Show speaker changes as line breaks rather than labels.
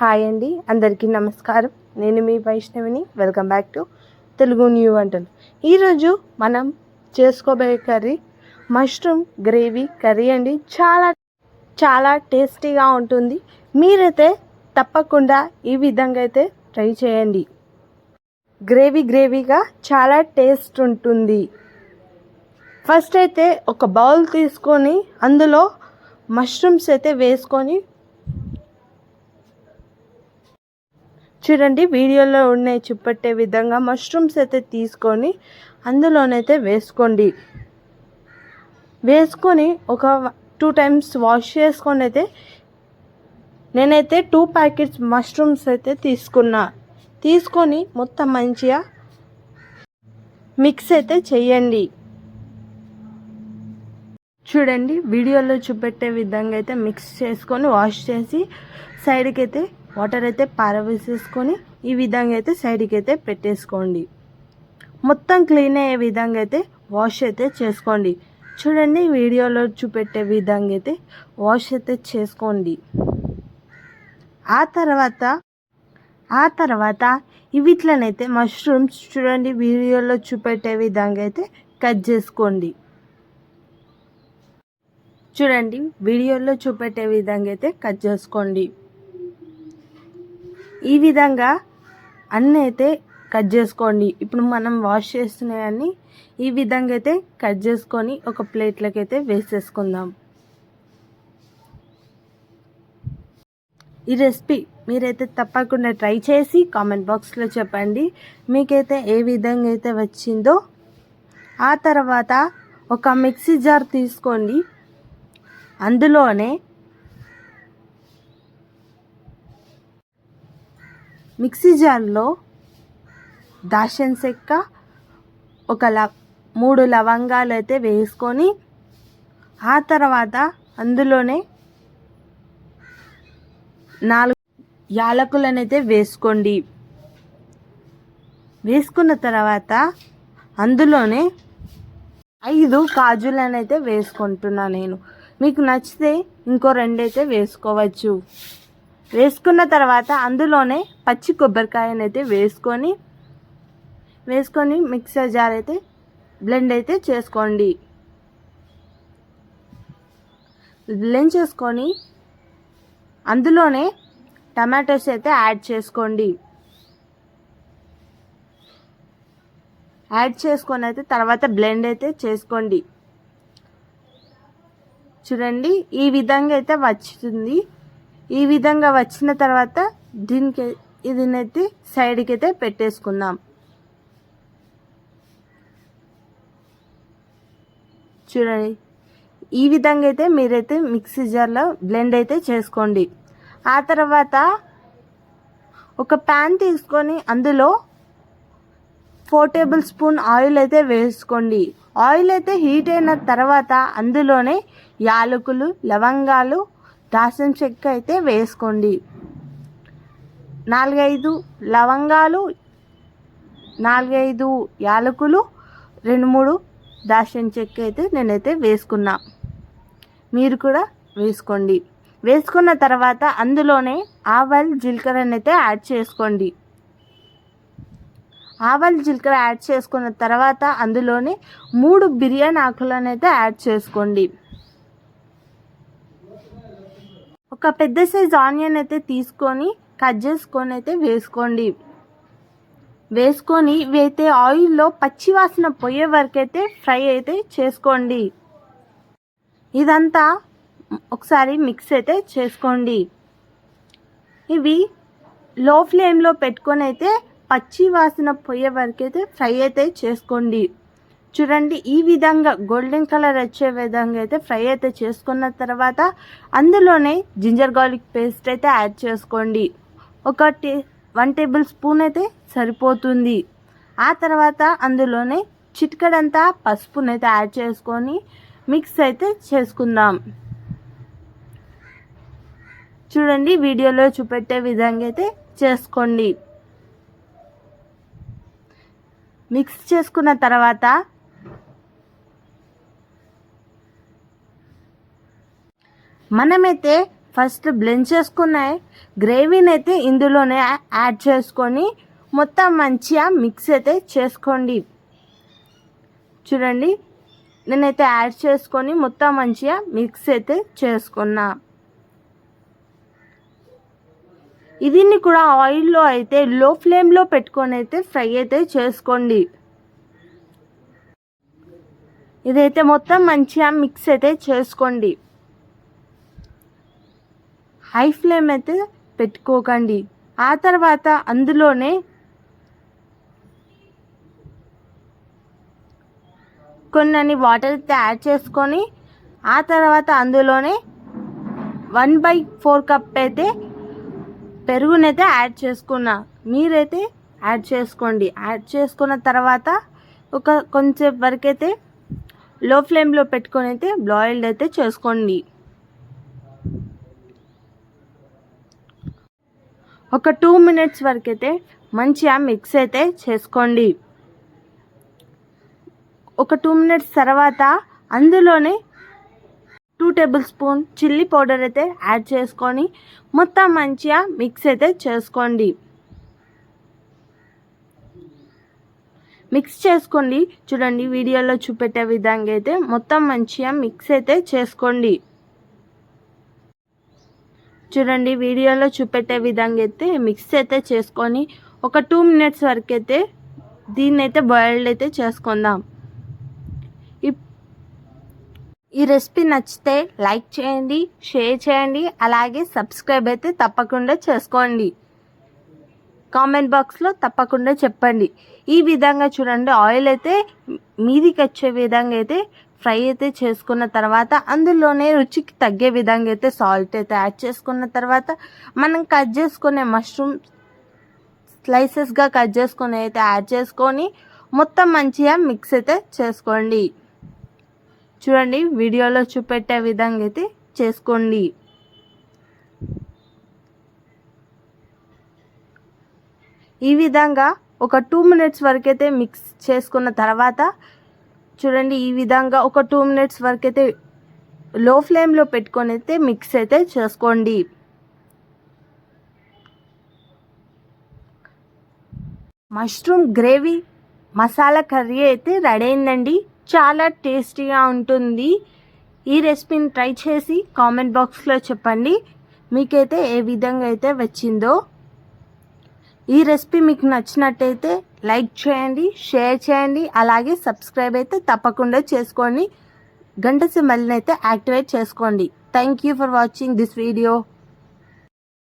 Hi అండి, అందరికీ నమస్కారం. నేను మీ వైష్ణవిని. Welcome back to Telugu new వంటలు. ఈరోజు మనం చేసుకోబోయే కర్రీ మష్రూమ్ గ్రేవీ కర్రీ అండి. చాలా టేస్టీగా ఉంటుంది. మీరైతే తప్పకుండా ఈ విధంగా అయితే ట్రై చేయండి. గ్రేవీగా చాలా టేస్ట్ ఉంటుంది. ఫస్ట్ అయితే ఒక బౌల్ తీసుకొని అందులో మష్రూమ్స్ అయితే వేసుకొని చూడండి, వీడియోలో ఉన్నాయి చూపెట్టే విధంగా మష్రూమ్స్ అయితే తీసుకొని అందులోనైతే వేసుకొని ఒక 2 times వాష్ చేసుకొని అయితే నేనైతే 2 packets మష్రూమ్స్ అయితే తీసుకొని మొత్తం మంచిగా మిక్స్ అయితే చేయండి. చూడండి, వీడియోలో చూపెట్టే విధంగా అయితే మిక్స్ చేసుకొని వాష్ చేసి సైడ్కి అయితే వాటర్ అయితే పారవేసేసుకొని ఈ విధంగా అయితే సైడ్కి అయితే పెట్టేసుకోండి. మొత్తం క్లీన్ అయ్యే విధంగా అయితే వాష్ అయితే చేసుకోండి. చూడండి, వీడియోలో చూపెట్టే విధంగా అయితే వాష్ అయితే చేసుకోండి. ఆ తర్వాత వీటిలోనైతే మష్రూమ్స్ చూడండి, వీడియోలో చూపెట్టే విధంగా అయితే కట్ చేసుకోండి. చూడండి, వీడియోలో చూపెట్టే విధంగా అయితే కట్ చేసుకోండి. ఈ విధంగా అన్నీ అయితే కట్ చేసుకోండి. ఇప్పుడు మనం వాష్ చేస్తున్నాయన్నీ ఈ విధంగా అయితే కట్ చేసుకొని ఒక ప్లేట్లోకి అయితే వేసేసుకుందాం. ఈ రెసిపీ మీరైతే తప్పకుండా ట్రై చేసి కామెంట్ బాక్స్లో చెప్పండి మీకైతే ఏ విధంగా అయితే వచ్చిందో. ఆ తర్వాత ఒక మిక్సీ జార్ తీసుకోండి. అందులోనే మిక్సీ జార్లో దాల్చిన చెక్క, ఒక 3 లవంగాలు అయితే వేసుకొని ఆ తర్వాత అందులోనే 4 యాలకులను అయితే వేసుకోండి. వేసుకున్న తర్వాత అందులోనే 5 కాజులను అయితే వేసుకుంటున్నా నేను. మీకు నచ్చితే ఇంకో 2 అయితే వేసుకోవచ్చు. వేసుకున్న తర్వాత అందులోనే పచ్చి కొబ్బరికాయను అయితే వేసుకొని మిక్సర్ జార్ అయితే బ్లెండ్ అయితే చేసుకోండి. బ్లెండ్ చేసుకొని అందులోనే టమాటోస్ అయితే యాడ్ చేసుకోండి. యాడ్ చేసుకొని అయితే తర్వాత బ్లెండ్ అయితే చేసుకోండి. చూడండి, ఈ విధంగా అయితే వచ్చింది. ఈ విధంగా వచ్చిన తర్వాత దీనైతే సైడ్కి అయితే పెట్టేసుకుందాం. చూడండి, ఈ విధంగా అయితే మీరైతే మిక్సీ జార్లో బ్లెండ్ అయితే చేసుకోండి. ఆ తర్వాత ఒక ప్యాన్ తీసుకొని అందులో 4 tablespoon ఆయిల్ అయితే వేసుకోండి. ఆయిల్ అయితే హీట్ అయిన తర్వాత అందులోనే యాలకులు, లవంగాలు, దాల్చిన చెక్క అయితే వేసుకోండి. 4-5 లవంగాలు, 4-5 యాలకులు, 2-3 దాల్చిన చెక్క అయితే నేనైతే వేసుకున్నా. మీరు కూడా వేసుకోండి. వేసుకున్న తర్వాత అందులోనే ఆవాలు, జీలకర్రని అయితే యాడ్ చేసుకోండి. ఆవాలు, జీలకర్ర యాడ్ చేసుకున్న తర్వాత అందులోనే 3 బిర్యానీ ఆకులను అయితే యాడ్ చేసుకోండి. ఒక పెద్ద సైజ్ ఆనియన్ అయితే తీసుకొని కట్ చేసుకొని అయితే వేసుకొని ఇవైతే ఆయిల్లో పచ్చి వాసన పోయే వరకు అయితే ఫ్రై అయితే చేసుకోండి. ఇదంతా ఒకసారి మిక్స్ అయితే చేసుకోండి. ఇవి లో ఫ్లేమ్లో పెట్టుకొని అయితే పచ్చి వాసన పోయే వరకు అయితే ఫ్రై అయితే చేసుకోండి. చూడండి, ఈ విధంగా గోల్డెన్ కలర్ వచ్చే విధంగా అయితే ఫ్రై అయితే చేసుకున్న తర్వాత అందులోనే జింజర్ గార్లిక్ పేస్ట్ అయితే యాడ్ చేసుకోండి. 1 tablespoon అయితే సరిపోతుంది. ఆ తర్వాత అందులోనే చిటికెడంతా పసుపునైతే యాడ్ చేసుకొని మిక్స్ అయితే చేసుకుందాం. చూడండి, వీడియోలో చూపెట్టే విధంగా అయితే చేసుకోండి. మిక్స్ చేసుకున్న తర్వాత మనమైతే ఫస్ట్ బ్లెండ్ చేసుకున్న గ్రేవీని అయితే ఇందులోనే యాడ్ చేసుకొని మొత్తం మంచిగా మిక్స్ అయితే చేసుకోండి. చూడండి, నేనైతే యాడ్ చేసుకొని మొత్తం మంచిగా మిక్స్ అయితే చేసుకున్నా. దీన్ని కూడా ఆయిల్లో అయితే లో ఫ్లేమ్లో పెట్టుకొని అయితే ఫ్రై అయితే చేసుకోండి. ఇదైతే మొత్తం మంచిగా మిక్స్ అయితే చేసుకోండి. హై ఫ్లేమ్ అయితే పెట్టుకోకండి. ఆ తర్వాత అందులోనే కొన్ని వాటర్ అయితే యాడ్ చేసుకొని ఆ తర్వాత అందులోనే 1/4 కప్ అయితే పెరుగునైతే యాడ్ చేసుకున్నా. మీరైతే యాడ్ చేసుకోండి. యాడ్ చేసుకున్న తర్వాత కొంచెం వరకు అయితే లో ఫ్లేమ్లో పెట్టుకొని అయితే బాయిల్డ్ అయితే చేసుకోండి. ఒక 2 మినిట్స్ వరకు అయితే మంచిగా మిక్స్ అయితే చేసుకోండి. ఒక 2 మినిట్స్ తర్వాత అందులోనే 2 టేబుల్ స్పూన్ చిల్లీ పౌడర్ అయితే యాడ్ చేసుకొని మొత్తం మంచిగా మిక్స్ అయితే చేసుకోండి. మిక్స్ చేసుకోండి. చూడండి, వీడియోలో చూపెట్టే విధంగా అయితే మొత్తం మంచిగా మిక్స్ అయితే చేసుకోండి. చూడండి, వీడియోలో చూపెట్టే విధంగా అయితే మిక్స్ అయితే చేసుకొని ఒక 2 మినిట్స్ వరకు అయితే దీన్ని అయితే బాయిల్డ్ అయితే చేసుకుందాం. ఈ రెసిపీ నచ్చితే లైక్ చేయండి, షేర్ చేయండి, అలాగే సబ్స్క్రైబ్ అయితే తప్పకుండా చేసుకోండి. కామెంట్ బాక్స్లో తప్పకుండా చెప్పండి. ఈ విధంగా చూడండి, ఆయిల్ అయితే మీదికి వచ్చే విధంగా అయితే ఫ్రై అయితే చేసుకున్న తర్వాత అందులోనే రుచికి తగ్గే విధంగా అయితే సాల్ట్ అయితే యాడ్ చేసుకున్న తర్వాత మనం కట్ చేసుకునే మష్రూమ్ స్లైసెస్గా కట్ చేసుకొని అయితే యాడ్ చేసుకొని మొత్తం మంచిగా మిక్స్ అయితే చేసుకోండి. చూడండి, వీడియోలో చూపెట్టే విధంగా అయితే చేసుకోండి. ఈ విధంగా ఒక 2 మినిట్స్ వరకు అయితే మిక్స్ చేసుకున్న తర్వాత చూడండి, ఈ విధంగా ఒక 2 మినిట్స్ వరకు అయితే లో ఫ్లేమ్లో పెట్టుకొని అయితే మిక్స్ అయితే చేసుకోండి. మష్రూమ్ గ్రేవీ మసాలా కర్రీ అయితే రెడీ అయిందండి. చాలా టేస్టీగా ఉంటుంది. ఈ రెసిపీని ట్రై చేసి కామెంట్ బాక్స్లో చెప్పండి మీకైతే ఏ విధంగా అయితే వచ్చిందో. ఈ రెసిపీ మీకు నచ్చినట్టయితే లైక్ చేయండి, షేర్ చేయండి, అలాగే సబ్స్క్రైబ్ అయితే తప్పకుండా చేసుకోండి. గంట సింబల్ని అయితే యాక్టివేట్ చేసుకోండి. Thank you for watching this video.